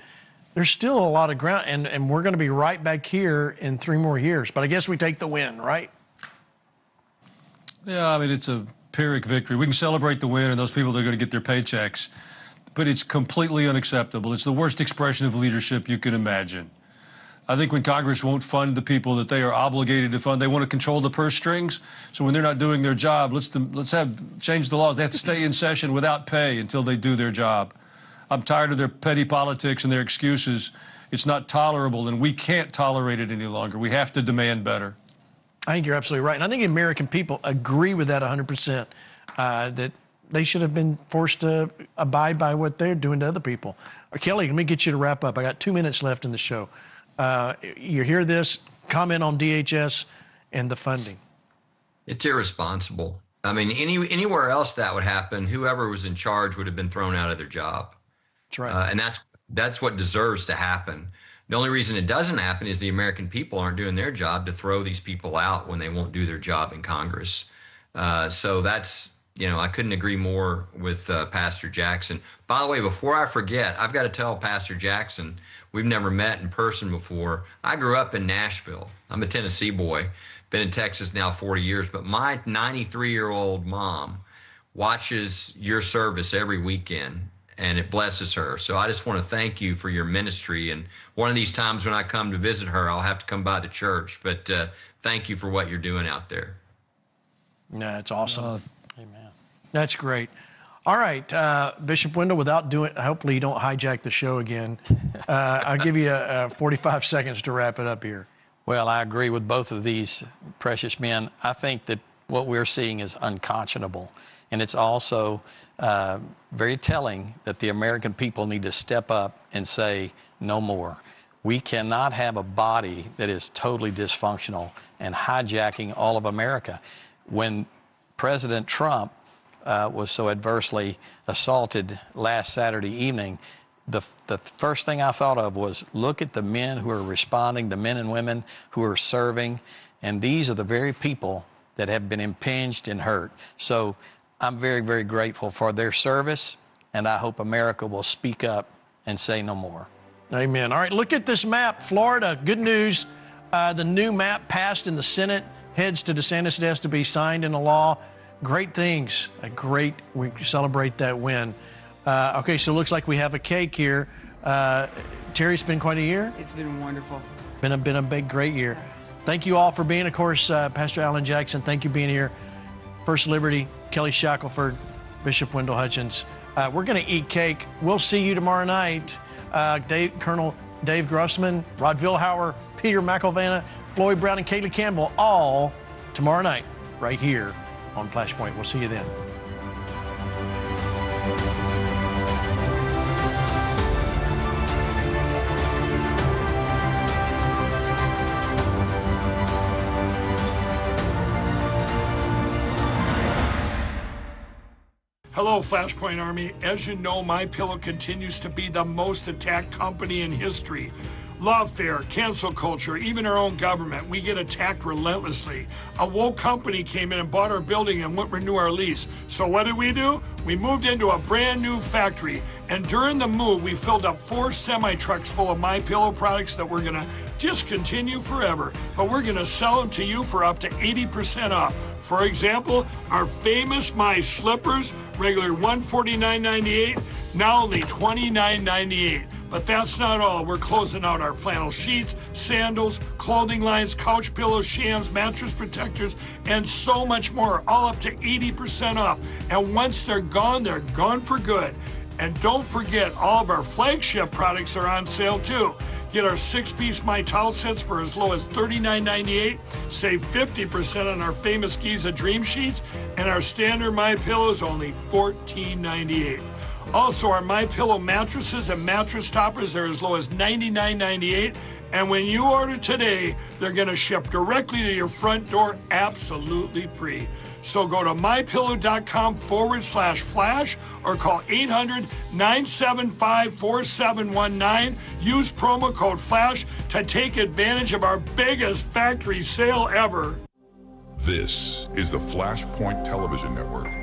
There's still a lot of ground, and we're going to be right back here in 3 more years. But I guess we take the win, right? Yeah, I mean, it's a Pyrrhic victory. We can celebrate the win and those people that are going to get their paychecks, but it's completely unacceptable. It's the worst expression of leadership you can imagine. I think when Congress won't fund the people that they are obligated to fund, they want to control the purse strings. So when they're not doing their job, let's change the laws. They have to stay in session without pay until they do their job. I'm tired of their petty politics and their excuses. It's not tolerable, and we can't tolerate it any longer. We have to demand better. I think you're absolutely right. And I think American people agree with that 100%, that they should have been forced to abide by what they're doing to other people. Kelly, let me get you to wrap up. I got 2 minutes left in the show. You hear this, comment on DHS and the funding. It's irresponsible. I mean, anywhere else that would happen, whoever was in charge would have been thrown out of their job. That's right. And that's what deserves to happen. The only reason it doesn't happen is the American people aren't doing their job to throw these people out when they won't do their job in Congress. So that's, I couldn't agree more with Pastor Jackson. By the way, before I forget, I've got to tell Pastor Jackson, we've never met in person before. I grew up in Nashville. I'm a Tennessee boy, been in Texas now 40 years, but my 93-year-old mom watches your service every weekend, and it blesses her. So I just want to thank you for your ministry. And one of these times when I come to visit her, I'll have to come by the church. But thank you for what you're doing out there. No, it's awesome. Amen. That's great. All right, Bishop Wendell, hopefully you don't hijack the show again. I'll give you 45 seconds to wrap it up here. Well, I agree with both of these precious men. I think that what we're seeing is unconscionable. And it's also very telling that the American people need to step up and say no more. We cannot have a body that is totally dysfunctional and hijacking all of America. When President Trump was so adversely assaulted last Saturday evening, the first thing I thought of was, look at the men who are responding, the men and women who are serving, and these are the very people that have been impinged and hurt. So I'm very, very grateful for their service, and I hope America will speak up and say no more. Amen. All right, look at this map. Florida, good news. The new map passed in the Senate, heads to DeSantis' desk to be signed into law. Great things. We celebrate that win. Okay, so it looks like we have a cake here. Terry, it's been quite a year. It's been wonderful. Been a big, great year. Thank you all for being, of course, Pastor Alan Jackson, thank you for being here. First Liberty, Kelly Shackelford, Bishop Wendell Hutchins. We're going to eat cake. We'll see you tomorrow night. Colonel Dave Grossman, Rod Vilhauer, Peter McElvanna, Floyd Brown, and Kaylee Campbell, all tomorrow night right here on FlashPoint. We'll see you then. Hello, FlashPoint Army. As you know, MyPillow continues to be the most attacked company in history. Lawfare, cancel culture, even our own government, we get attacked relentlessly. A woke company came in and bought our building and wouldn't renew our lease. So what did? We moved into a brand new factory. And during the move, we filled up 4 semi-trucks full of MyPillow products that we're gonna discontinue forever. But we're gonna sell them to you for up to 80% off. For example, our famous My Slippers, regular $149.98, now only $29.98. But that's not all. We're closing out our flannel sheets, sandals, clothing lines, couch pillows, shams, mattress protectors, and so much more, all up to 80% off. And once they're gone for good. And don't forget, all of our flagship products are on sale too. Get our 6-piece My Towel sets for as low as $39.98. Save 50% on our famous Giza Dream Sheets, and our standard My Pillows only $14.98. Also, our My Pillow mattresses and mattress toppers are as low as $99.98. And when you order today, they're going to ship directly to your front door absolutely free. So go to mypillow.com/flash or call 800-975-4719. Use promo code FLASH to take advantage of our biggest factory sale ever. This is the FlashPoint Television Network.